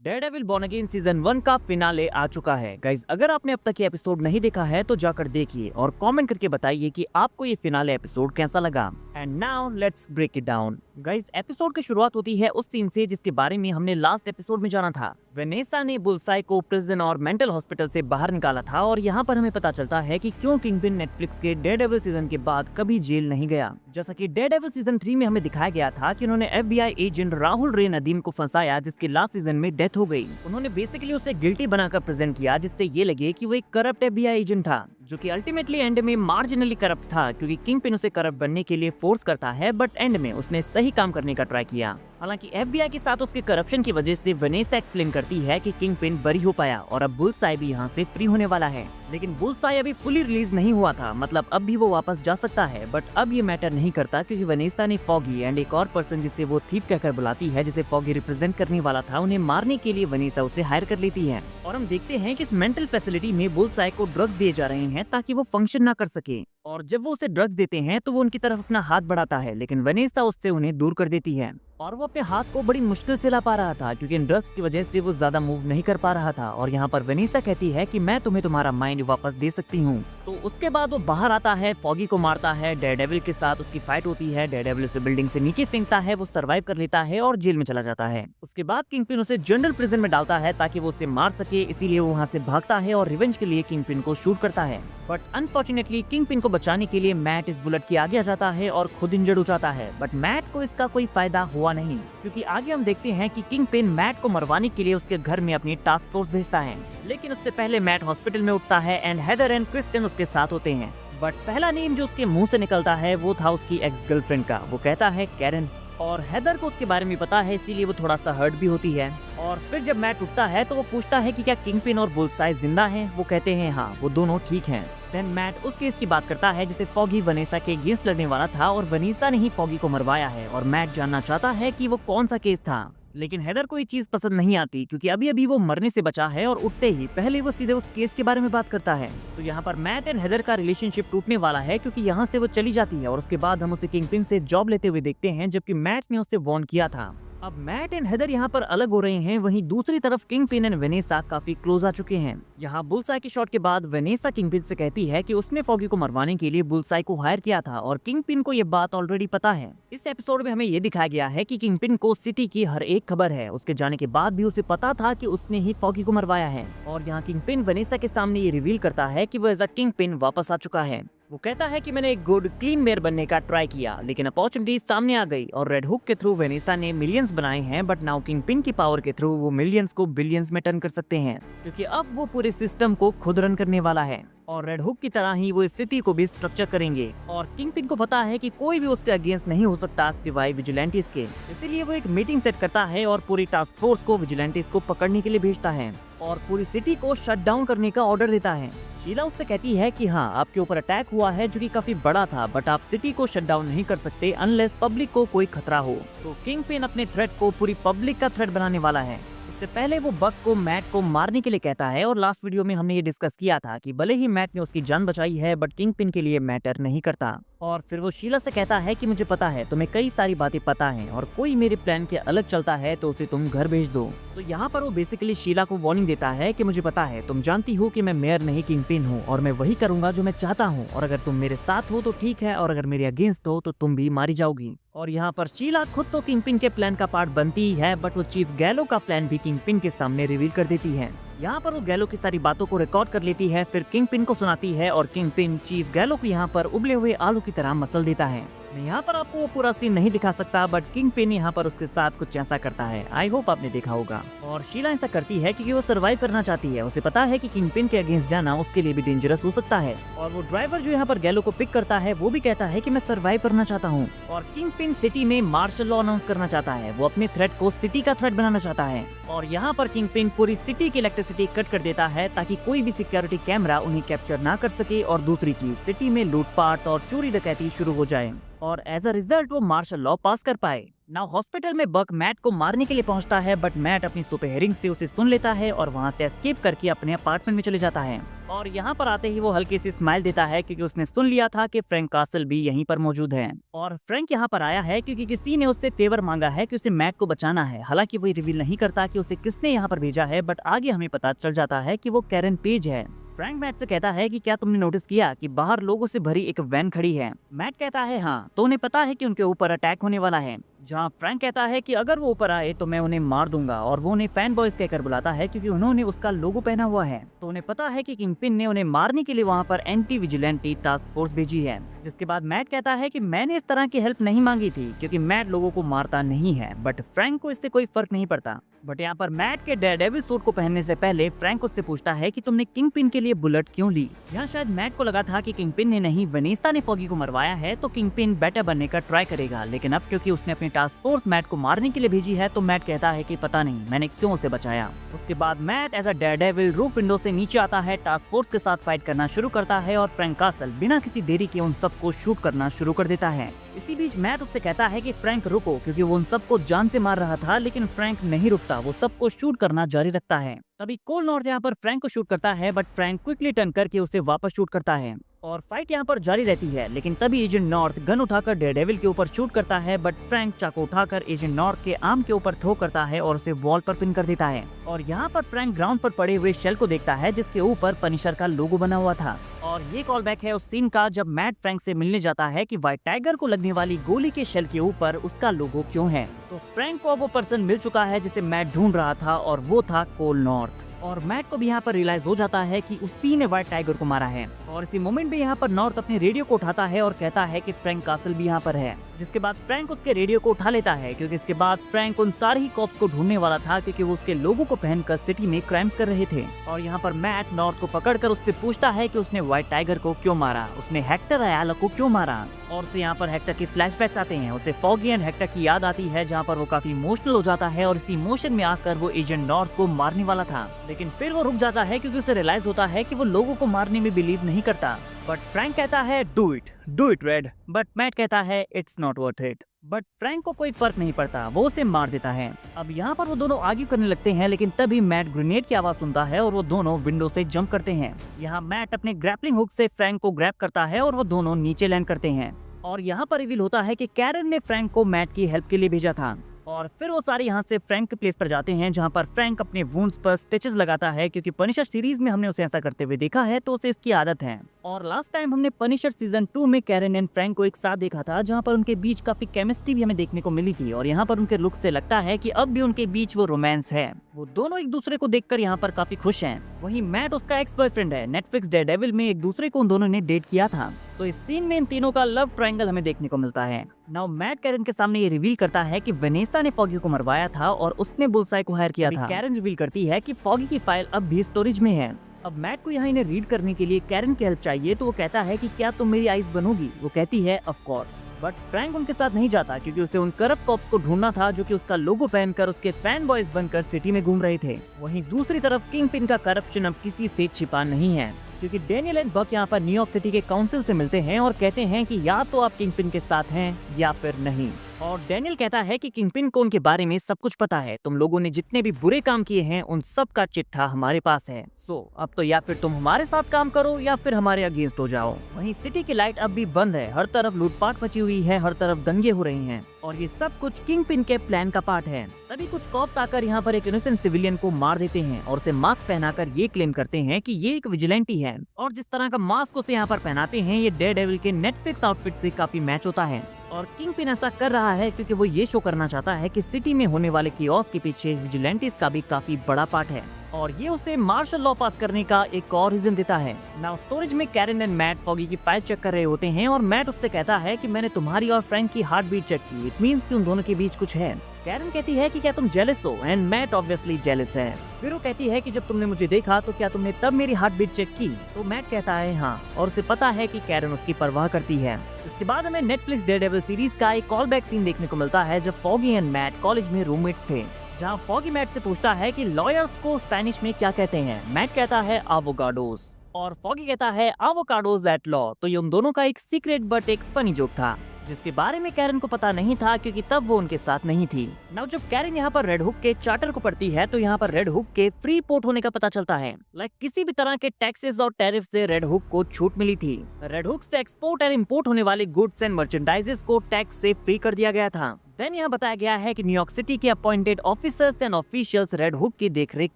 Daredevil born again season 1 का finale आ चुका है गाइज। अगर आपने अब तक ये एपिसोड नहीं देखा है तो जाकर देखिए और कमेंट करके बताइए कि आपको ये फिनाले एपिसोड कैसा लगा। And now let's break it down. Guys, episode की शुरुआत होती है उस सीन से जिसके बारे में हमने लास्ट एपिसोड में जाना था। वेनेसा ने बुलसाई को प्रिजन और मेंटल हॉस्पिटल से बाहर निकाला था और यहाँ पर हमें पता चलता है कि क्यों किंगपिन नेटफ्लिक्स के डेयरडेविल सीजन के बाद कभी जेल नहीं गया। जैसा कि डेयरडेविल सीजन 3 में हमें दिखाया गया था कि उन्होंने FBI एजेंट राहुल रे नदीम को फंसाया, जिसके लास्ट सीजन में डेथ हो गई। उन्होंने बेसिकली उसे गिल्टी बनाकर प्रेजेंट किया, जिससे ये लगे कि वो एक करप्ट FBI एजेंट था, जो कि अल्टीमेटली एंड में मार्जिनली करप्ट था, क्योंकि किंगपिन उसे करप्ट बनने के लिए फोर्स करता है, बट एंड में उसने सही काम करने का ट्राई किया। हालांकि FBI के साथ उसके करप्शन की वजह से वेनेसा एक्सप्लेन करती है कि किंगपिन बरी हो पाया और अब बुलसाई भी यहाँ से फ्री होने वाला है। लेकिन बुलसाई अभी फुली रिलीज नहीं हुआ था, मतलब अब भी वो वापस जा सकता है, बट अब ये मैटर नहीं करता क्योंकि वेनेसा ने फॉगी एंड एक और पर्सन जिसे वो थीप कहकर बुलाती है, जिसे फॉगी रिप्रेजेंट करने वाला था, उन्हें मारने के लिए वेनेसा उसे हायर कर लेती है। और हम देखते हैं कि इस मेंटल फैसिलिटी में बुलसाई को ड्रग्स दिए जा रहे हैं ताकि वो फंक्शन ना कर सके। और जब वो उसे ड्रग्स देते हैं तो वो उनकी तरफ अपना हाथ बढ़ाता है, लेकिन वेनेसा उससे उन्हें दूर कर देती है। और वो अपने हाथ को बड़ी मुश्किल से ला पा रहा था क्योंकि इन ड्रग्स की वजह से वो ज्यादा मूव नहीं कर पा रहा था। और यहाँ पर वेनेसा कहती है कि मैं तुम्हें तुम्हारा माइंड वापस दे सकती हूँ। तो उसके बाद वो बाहर आता है, फॉगी को मारता है, डेयरडेविल के साथ उसकी फाइट होती है, डेयरडेविल उसे बिल्डिंग से नीचे फेंकता है, वो सर्वाइव कर लेता है और जेल में चला जाता है। उसके बाद किंगपिन उसे जनरल प्रिजन में डालता है ताकि वो उसे मार सके, इसीलिए वो वहाँ से भागता है और रिवेंज के लिए किंगपिन को शूट करता है। बट अनफॉर्चुनेटली किंगपिन को बचाने के लिए मैट इस बुलेट के आगे आ जाता है और खुद इंजर्ड हो जाता है। बट मैट को इसका कोई फायदा हुआ नहीं, क्योंकि आगे हम देखते हैं कि किंगपिन मैट को मरवाने के लिए उसके घर में अपनी टास्क फोर्स भेजता है। लेकिन उससे पहले मैट हॉस्पिटल में उठता है एंड हेदर एंड क्रिस्टन उसके साथ होते हैं। बट पहला नेम जो उसके मुंह से निकलता है वो था उसकी एक्स गर्लफ्रेंड का। वो कहता है कैरन, और हेदर को उसके बारे में पता है, इसीलिए वो थोड़ा सा हर्ट भी होती है। और फिर जब मैट उठता है तो वो पूछता है कि क्या किंगपिन और बुलसाई जिंदा हैं? वो कहते हैं हाँ, वो दोनों ठीक हैं। देन मैट उस केस की बात करता है जिसे फॉगी वेनेसा के अगेंस्ट लड़ने वाला था और वेनेसा ने ही फॉगी को मरवाया है। और मैट जानना चाहता है कि वो कौन सा केस था। लेकिन हेदर को ये चीज पसंद नहीं आती क्योंकि अभी अभी वो मरने से बचा है और उठते ही पहले वो सीधे उस केस के बारे में बात करता है। तो यहाँ पर मैट एंड हेदर का रिलेशनशिप टूटने वाला है क्योंकि यहाँ से वो चली जाती है और उसके बाद हम उसे किंगपिन से जॉब लेते हुए देखते हैं, जबकि मैट ने उसे वॉर्न किया था। अब मैट एंड हेदर यहाँ पर अलग हो रहे हैं, वहीं दूसरी तरफ किंगपिन एंड वेनेसा काफी क्लोज आ चुके हैं। यहाँ बुलसाई के शॉट के बाद वेनेसा किंगपिन से कहती है कि उसने फॉगी को मरवाने के लिए बुलसाई को हायर किया था और किंगपिन को ये बात ऑलरेडी पता है। इस एपिसोड में हमें ये दिखाया गया है कि किंगपिन को सिटी की हर एक खबर है। उसके जाने के बाद भी उसे पता था कि उसने ही फॉगी को मरवाया है। और यहाँ किंगपिन वेनेसा के सामने ये रिवील करता है कि वो एज अ किंगपिन वापस आ चुका है। वो कहता है कि मैंने एक गुड क्लीन मेयर बनने का ट्राई किया, लेकिन अपॉर्चुनिटी सामने आ गई और रेड हुक के थ्रू वेनेसा ने मिलियंस बनाए हैं, बट नाउ किंगपिन की पावर के थ्रू वो मिलियंस को बिलियंस में टर्न कर सकते हैं, क्योंकि अब वो पूरे सिस्टम को खुद रन करने वाला है। और रेड हुक की तरह ही वो इस सिटी को भी स्ट्रक्चर करेंगे। और किंगपिन को पता है कि कोई भी उसके अगेंस्ट नहीं हो सकता सिवाय विजिलेंटिस के, इसीलिए वो एक मीटिंग सेट करता है और पूरी टास्क फोर्स को विजिलेंटिस को पकड़ने के लिए भेजता है और पूरी सिटी को शट डाउन करने का ऑर्डर देता है। शीला उससे कहती है कि हाँ, आपके ऊपर अटैक हुआ है जो कि काफी बड़ा था, बट आप सिटी को शट डाउन नहीं कर सकते अनलेस पब्लिक को कोई खतरा हो। तो किंगपिन अपने थ्रेट को पूरी पब्लिक का थ्रेट बनाने वाला है। इससे पहले वो बक को मैट को मारने के लिए कहता है और लास्ट वीडियो में हमने ये डिस्कस किया था कि भले ही मैट ने उसकी जान बचाई है, बट किंगपिन के लिए मैटर नहीं करता। और फिर वो शीला से कहता है कि मुझे पता है तुम्हें कई सारी बातें पता हैं और कोई मेरे प्लान के अलग चलता है तो उसे तुम घर भेज दो। तो यहाँ पर वो बेसिकली शीला को वार्निंग देता है कि मुझे पता है, तुम जानती हो कि मैं मेयर नहीं किंगपिन हूँ और मैं वही करूंगा जो मैं चाहता हूँ, और अगर तुम मेरे साथ हो तो ठीक है और अगर मेरे अगेंस्ट हो तो तुम भी मारी जाओगी। और यहाँ पर शीला खुद तो किंगपिन के प्लान का पार्ट बनती ही है, बट वो चीफ गैलो का प्लान भी किंगपिन के सामने रिवील कर देती है। यहाँ पर वो गैलो की सारी बातों को रिकॉर्ड कर लेती है, फिर किंगपिन को सुनाती है और किंगपिन चीफ गैलो को यहाँ पर उबले हुए आलू की तरह मसल देता है। मैं यहाँ पर आपको वो पूरा सीन नहीं दिखा सकता, बट किंगपिन यहाँ पर उसके साथ कुछ ऐसा करता है। आई होप आपने देखा होगा। और शीला ऐसा करती है क्योंकि वो सर्वाइव करना चाहती है। उसे पता है कि किंगपिन के अगेंस्ट जाना उसके लिए भी डेंजरस हो सकता है। और वो ड्राइवर जो यहाँ पर गैलो को पिक करता है वो भी कहता है कि मैं सर्वाइव करना चाहता हूँ। और किंगपिन सिटी में मार्शल लॉ अनाउंस करना चाहता है। वो अपने थ्रेट को सिटी का थ्रेट बनाना चाहता है। और यहाँ पर किंगपिन पूरी सिटी की इलेक्ट्रिसिटी कट कर देता है ताकि कोई भी सिक्योरिटी कैमरा उन्हें कैप्चर ना कर सके। और दूसरी चीज, सिटी में लूटपाट और चोरी डकैती शुरू हो जाए। और एज अ रिजल्ट वो मार्शल लॉ पास कर पाए। नाउ हॉस्पिटल में बक मैट को मारने के लिए पहुंचता है, बट मैट अपनी सुपर हियरिंग से उसे सुन लेता है और वहां से एस्केप करके अपने अपार्टमेंट में चले जाता है। और यहाँ पर आते ही वो हल्की सी स्माइल देता है क्योंकि उसने सुन लिया था कि फ्रैंक कासल भी यहीं पर मौजूद है। और फ्रैंक यहाँ पर आया है क्योंकि किसी ने उससे फेवर मांगा है कि उसे मैट को बचाना है। हालांकि वो रिवील नहीं करता कि उसे किसने यहाँ पर भेजा है, बट आगे हमें पता चल जाता है कि वो कैरन पेज है। फ्रैंक मैट से कहता है कि क्या तुमने नोटिस किया कि बाहर लोगों से भरी एक वैन खड़ी है। मैट कहता है हाँ, तो उन्हें पता है कि उनके ऊपर अटैक होने वाला है। जहाँ फ्रैंक कहता है कि अगर वो ऊपर आए तो मैं उन्हें मार दूंगा, और वो उन्हें फैन बॉयज कहकर बुलाता है क्योंकि उन्होंने उसका लोगो पहना हुआ है। तो उन्हें पता है कि किंगपिन ने उन्हें मारने के लिए वहाँ पर एंटी विजिलेंटी टास्क फोर्स भेजी है। जिसके बाद मैट कहता है कि मैंने इस तरह की हेल्प नहीं मांगी थी क्योंकि मैट लोगों को मारता नहीं है, बट फ्रैंक को इससे कोई फर्क नहीं पड़ता। बट यहाँ पर मैट के डेयरडेविल सूट को पहनने से पहले फ्रैंक उससे पूछता है कि तुमने किंगपिन के लिए बुलेट क्यों ली। यहाँ शायद मैट को लगा था कि किंगपिन ने नहीं, वेनेस्टा ने फॉगी को मरवाया है, तो किंगपिन बेटर बनने का ट्राई करेगा। लेकिन अब क्योंकि उसने अपनी टास्क फोर्स मैट को मारने के लिए भेजी है, तो मैट कहता है कि पता नहीं मैंने क्यों उसे बचाया। उसके बाद Matt as a Daredevil roof window से नीचे आता है, टास्क फोर्स के साथ फाइट करना शुरू करता है और फ्रैंक कासल बिना किसी देरी के उन सबको शूट करना शुरू कर देता है। इसी बीच मैट उससे कहता है कि फ्रैंक रुको, क्योंकि वो उन सबको जान से मार रहा था, लेकिन फ्रैंक नहीं रुकता, वो सबको शूट करना जारी रखता है। तभी कोल नॉर्थ यहाँ पर फ्रैंक को शूट करता है, बट फ्रैंक क्विकली टर्न करके उसे वापस शूट करता है और फाइट यहाँ पर जारी रहती है। लेकिन तभी एजेंट नॉर्थ गन उठाकर डेयरडेविल के ऊपर शूट करता है, बट फ्रैंक चाकू उठाकर एजेंट नॉर्थ के आर्म के ऊपर थ्रो करता है और उसे वॉल पर पिन कर देता है। और यहाँ पर फ्रैंक ग्राउंड पर पड़े हुए शेल को देखता है जिसके ऊपर पनिशर का लोगो बना हुआ था। और ये कॉल बैक है उस सीन का जब मैट फ्रैंक से मिलने जाता है कि व्हाइट टाइगर को लगने वाली गोली के शेल के ऊपर उसका लोगो क्यों है। तो फ्रैंक को अब वो पर्सन मिल चुका है जिसे मैट ढूंढ रहा था, और वो था कोल नॉर्थ। और मैट को भी यहाँ पर रियलाइज हो जाता है कि उसी ने व्हाइट टाइगर को मारा है। और इसी मोमेंट में यहाँ पर नॉर्थ अपने रेडियो को उठाता है और कहता है कि फ्रैंक कासल भी यहाँ पर है। जिसके बाद फ्रैंक उसके रेडियो को उठा लेता है क्योंकि इसके बाद फ्रैंक उन सारे ही कॉप्स को ढूंढने वाला था क्योंकि वो उसके लोगों को पहनकर सिटी में क्राइम्स कर रहे थे। और यहाँ पर मैट नॉर्थ को पकड़कर उससे पूछता है कि उसने व्हाइट टाइगर को क्यों मारा, उसने हेक्टर अयाला को क्यों मारा। और उसे यहाँ पर हेक्टर के फ्लैशबैक्स आते हैं, उसे फॉगी एंड हेक्टर की याद आती है जहाँ पर वो काफी इमोशनल हो जाता है और इसी इमोशन में आकर वो एजेंट नॉर्थ को मारने वाला था। लेकिन फिर वो रुक जाता है क्योंकि उसे रियलाइज होता है कि वो लोगों को मारने में बिलीव नहीं करता। बट फ्रैंक कहता है do it raid, but Matt कहता है it's not worth it. But Frank को कोई फर्क नहीं पड़ता, वो उसे मार देता है। अब यहाँ पर वो दोनों आर्ग्यू करने लगते हैं, लेकिन तभी मैट ग्रेनेड की आवाज सुनता है और वो दोनों विंडो से जंप करते हैं। यहाँ मैट अपने ग्रैपलिंग हुक से फ्रैंक को ग्रैप करता है और वो दोनों नीचे लैंड करते हैं। और यहाँ पर रिवील होता है कि कैरन ने फ्रैंक को मैट की हेल्प के लिए भेजा था। और फिर वो सारे यहाँ से फ्रैंक के प्लेस पर जाते हैं जहाँ पर फ्रैंक अपने वुंड्स पर स्टिचेस लगाता है क्योंकि पनिशर सीरीज में हमने उसे ऐसा करते हुए देखा है, तो उसे इसकी आदत है। और लास्ट टाइम हमने पनिशर सीजन 2 में कैरन एंड फ्रैंक को एक साथ देखा था जहाँ पर उनके बीच काफी केमिस्ट्री भी हमें देखने को मिली थी। और यहाँ पर उनके लुक से लगता है कि अब भी उनके बीच वो रोमांस है, वो दोनों एक दूसरे को देखकर यहाँ पर काफी खुश हैं। वहीं मैट उसका एक्स बॉयफ्रेंड है, नेटफ्लिक्स डेयरडेविल में एक दूसरे को उन दोनों ने डेट किया था। तो इस सीन में इन तीनों का लव ट्रायंगल हमें देखने को मिलता है। नाउ मैट कैरन के सामने ये रिवील करता है कि वेनेस्टा ने फॉगी को मरवाया था और उसने बुलसाई को हायर किया था। कैरन रिवील करती है कि फॉगी की फाइल अब भी स्टोरेज में है। अब मैट को यहाँ इन्हें रीड करने के लिए कैरन की हेल्प चाहिए, तो वो कहता है कि क्या तुम मेरी आइज बनोगी। वो कहती है ऑफ कोर्स। बट फ्रैंक उनके साथ नहीं जाता क्योंकि उसे उन करप्ट कॉप्स को ढूंढना था जो कि उसका लोगो पहनकर उसके फैन बॉयज बनकर सिटी में घूम रहे थे। वहीं दूसरी तरफ किंगपिन का करप्शन अब किसी से छिपा नहीं है क्योंकि डेनियल एंड बक यहाँ पर न्यूयॉर्क सिटी के काउंसिल से मिलते हैं और कहते हैं कि या तो आप किंगपिन के साथ हैं या फिर नहीं। और डेनियल कहता है कि किंगपिन को उनके बारे में सब कुछ पता है, तुम लोगों ने जितने भी बुरे काम किए हैं उन सब का चिट्ठा हमारे पास है। सो अब तो या फिर तुम हमारे साथ काम करो या फिर हमारे अगेंस्ट हो जाओ। वहीं सिटी की लाइट अब भी बंद है, हर तरफ लूटपाट मची हुई है, हर तरफ दंगे हो रहे हैं और ये सब कुछ किंगपिन के प्लान का पार्ट है। तभी कुछ कॉप्स आकर यहाँ पर एक इनोसेंट सिविलियन को मार देते हैं और उसे मास्क पहनाकर ये क्लेम करते हैं कि ये एक विजिलेंटी है। और जिस तरह का मास्क उसे यहाँ पर पहनाते हैं ये डेयरडेविल के नेटफ्लिक्स आउटफिट से काफी मैच होता है। और किंगपिन ऐसा कर रहा है क्योंकि वो ये शो करना चाहता है कि सिटी में होने वाले कियोस के पीछे विजिलेंटीज का भी काफी बड़ा पार्ट है और ये उसे मार्शल लॉ पास करने का एक और रीजन देता है। नाउ स्टोरेज में कैरन एंड मैट फॉगी की फाइल चेक कर रहे होते हैं और मैट उससे कहता है कि मैंने तुम्हारी और फ्रैंक की हार्ट बीट चेक की, इट मींस कि उन दोनों के बीच कुछ है। कैरन कहती है कि क्या तुम जेलस हो एंड मैट ऑब्वियसली जेलस है। फिर वो कहती है कि जब तुमने मुझे देखा तो क्या तुमने तब मेरी हार्ट बीट चेक की। तो मैट कहता है हाँ, और उसे पता है कि कैरन उसकी परवाह करती है। इसके बाद हमें नेटफ्लिक्स डेयरडेविल सीरीज का एक कॉल बैक सीन देखने को मिलता है जब फॉगी एंड मैट कॉलेज में रूममेट्स थे, जहाँ फॉगी मैट से पूछता है कि लॉयर्स को स्पेनिश में क्या कहते हैं। मैट कहता है एवोकाडोस और फॉगी कहता है एवोकाडोस दैट लॉ। तो ये उन दोनों का एक सीक्रेट बट एक फनी जोक था। जिसके बारे में कैरन को पता नहीं था क्योंकि तब वो उनके साथ नहीं थी। नाउ जब कैरन यहाँ पर रेड हुक के चार्टर को पढ़ती है तो यहाँ पर रेड हुक के फ्री पोर्ट होने का पता चलता है। लाइक किसी भी तरह के टैक्सेस और टैरिफ से रेड हुक को छूट मिली थी। रेड हुक से एक्सपोर्ट एंड इम्पोर्ट होने वाले गुड्स एंड मर्चेंडाइजेस को टैक्स से फ्री कर दिया गया था। देन यहाँ बताया गया है कि न्यूयॉर्क सिटी के appointed officers and officials red hook की देखरेख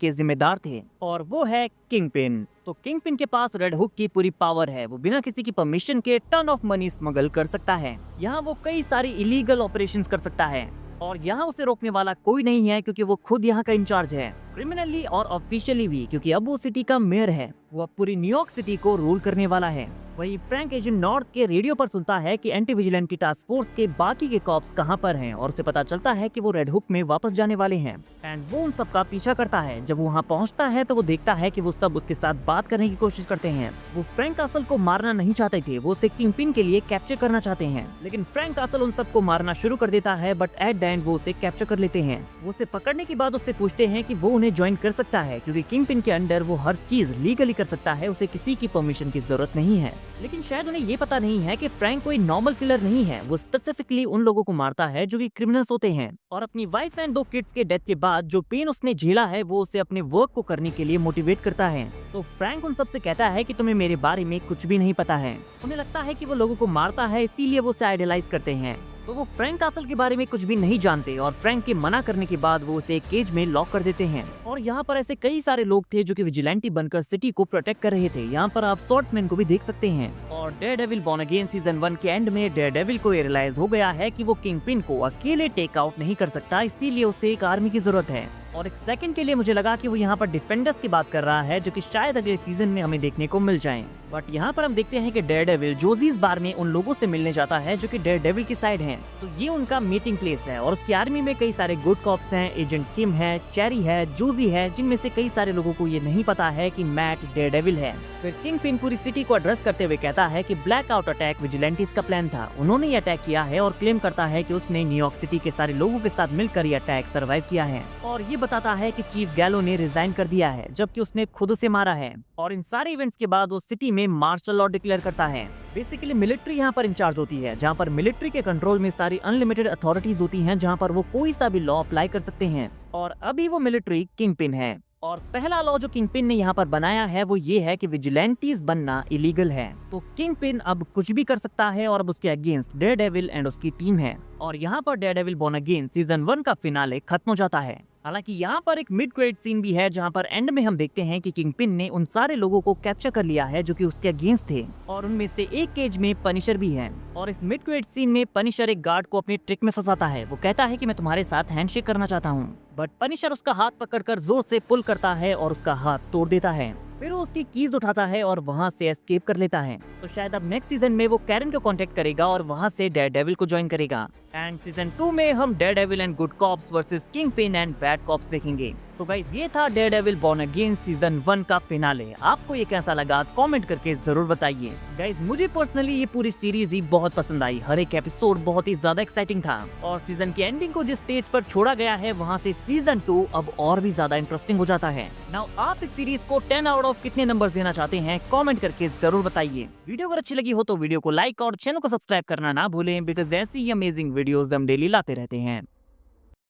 के जिम्मेदार थे और वो है किंगपिन। तो किंगपिन के पास रेड हुक की पूरी पावर है, वो बिना किसी की परमिशन के टन ऑफ मनी स्मगल कर सकता है। यहाँ वो कई सारी इलीगल ऑपरेशंस कर सकता है और यहाँ उसे रोकने वाला कोई नहीं है क्योंकि वो खुद यहाँ का इंचार्ज है, क्रिमिनली और ऑफिशियली भी, क्योंकि अब वो सिटी का मेयर है। वो अब पूरी न्यूयॉर्क सिटी को रूल करने वाला है। वही फ्रैंक एजेंट नॉर्थ के रेडियो पर सुनता है कि एंटी विजिलेंट की टास्क फोर्स के बाकी के कॉप्स कहां पर हैं और उसे पता चलता है कि वो रेड हुक में वापस जाने वाले हैं। एंड वो उन सबका पीछा करता है। जब वो वहां पहुंचता है तो वो देखता है कि वो सब उसके साथ बात करने की कोशिश करते हैं। वो फ्रैंक कासल को मारना नहीं चाहते थे, वो उसे किंगपिन के लिए कैप्चर करना चाहते हैं, लेकिन फ्रैंक कासल उन सबको मारना शुरू कर देता है। बट एट द एंड वो उसे कैप्चर कर लेते हैं। वो उसे पकड़ने के बाद उससे पूछते हैं कि वो उन्हें ज्वाइन कर सकता है क्योंकि किंगपिन के अंडर वो हर चीज लीगली कर सकता है, उसे किसी की परमिशन की जरूरत नहीं है। लेकिन शायद उन्हें ये पता नहीं है कि फ्रैंक कोई नॉर्मल किलर नहीं है। वो स्पेसिफिकली उन लोगों को मारता है जो कि क्रिमिनल्स होते हैं और अपनी वाइफ एंड 2 किड्स के डेथ के बाद जो पेन उसने झेला है वो उसे अपने वर्क को करने के लिए मोटिवेट करता है। तो फ्रैंक उन सबसे कहता है कि तुम्हें मेरे बारे में कुछ भी नहीं पता है। उन्हें लगता है कि वो लोगों को मारता है, इसीलिए वो उसे आइडलाइज करते हैं। तो वो फ्रैंक कासल के बारे में कुछ भी नहीं जानते और फ्रैंक के मना करने के बाद वो उसे एक केज में लॉक कर देते हैं। और यहाँ पर ऐसे कई सारे लोग थे जो कि विजिलेंटी बनकर सिटी को प्रोटेक्ट कर रहे थे। यहाँ पर आप स्वॉर्ड्समैन को भी देख सकते हैं। और डेयरडेविल बॉर्न अगेन सीजन 1 के एंड में डेयरडेविल को रियलाइज हो गया है कि वो किंगपिन को अकेले टेक आउट नहीं कर सकता, इसीलिए उसे एक आर्मी की जरूरत है। और एक सेकंड के लिए मुझे लगा कि वो यहाँ पर डिफेंडर्स की बात कर रहा है जो कि शायद अगले सीजन में हमें देखने को मिल जाएं। बट यहाँ पर हम देखते हैं कि डेयरडेविल जोजीज बार में उन लोगों से मिलने जाता है जो कि डेयरडेविल की साइड हैं। तो ये उनका मीटिंग प्लेस है और उसकी आर्मी में कई सारे गुड कॉप्स हैं, एजेंट किम है, चेरी है, जोजी है, जिनमें से कई सारे लोगों को ये नहीं पता है कि मैट डेयरडेविल है। फिर किंगपिन पूरी सिटी को एड्रेस करते हुए कहता है कि ब्लैकआउट अटैक विजिलेंटीज का प्लान था, उन्होंने ये अटैक किया है और क्लेम करता है कि उसने न्यूयॉर्क सिटी के सारे लोगों के साथ मिलकर ये अटैक सर्वाइव किया है। और ये बताता है कि चीफ गैलो ने रिजाइन कर दिया है जबकि उसने खुद उसे मारा है। और इन सारे इवेंट्स के बाद वो सिटी में मार्शल लॉ डिक्लेयर करता है। बेसिकली मिलिट्री यहाँ पर इंचार्ज होती है, जहाँ पर मिलिट्री के कंट्रोल में सारी अनलिमिटेड अथॉरिटीज होती हैं, जहाँ पर वो कोई सा भी लॉ अप्लाई कर सकते हैं। और अभी वो मिलिट्री किंगपिन है। और पहला लॉ जो किंगपिन ने यहाँ पर बनाया है वो ये है कि विजिलेंटीज बनना इलीगल है। तो किंगपिन अब कुछ भी कर सकता है और अब उसके अगेंस्ट डेयरडेविल एंड उसकी टीम है। और यहाँ पर डेयरडेविल बॉर्न अगेन सीजन 1 का फिनाले खत्म हो जाता है। हालांकि यहाँ पर एक मिड क्रेडिट सीन भी है जहाँ पर एंड में हम देखते हैं कि किंगपिन ने उन सारे लोगों को कैप्चर कर लिया है जो कि उसके अगेंस्ट थे और उनमें से एक केज में पनिशर भी है। और इस मिड क्रेडिट सीन में पनिशर एक गार्ड को अपनी ट्रिक में फंसाता है। वो कहता है कि मैं तुम्हारे साथ हैंडशेक करना चाहता हूँ, बट पनिशर उसका हाथ पकड़कर जोर से पुल करता है और उसका हाथ तोड़ देता है। फिर वो उसकी कीज उठाता है और वहाँ से एस्केप कर लेता है। तो शायद अब नेक्स्ट सीजन में वो कैरन को कांटेक्ट करेगा और वहाँ से डेयरडेविल को ज्वाइन करेगा। एंड सीजन 2 में हम Daredevil and good cops versus Kingpin and bad cops देखेंगे। तो गाइस ये था डेयरडेविल बॉर्न अगेन सीजन 1 का फिनाले। आपको ये कैसा लगा कमेंट करके जरूर बताइए। गाइस मुझे पर्सनली ये पूरी सीरीज ही बहुत पसंद आई। हर एक एपिसोड बहुत ही ज्यादा एक्साइटिंग था और सीजन की एंडिंग को जिस स्टेज पर छोड़ा गया है वहाँ से सीजन 2 अब और भी ज्यादा इंटरेस्टिंग हो जाता है। नाउ आप इस सीरीज को 10 आउट ऑफ कितने नंबर देना चाहते हैं कमेंट करके जरूर बताइए। वीडियो अगर अच्छी लगी हो तो वीडियो को लाइक और चैनल को सब्सक्राइब करना ना भूलें, बिकॉज ऐसी अमेजिंग वीडियोस हम डेली लाते रहते हैं।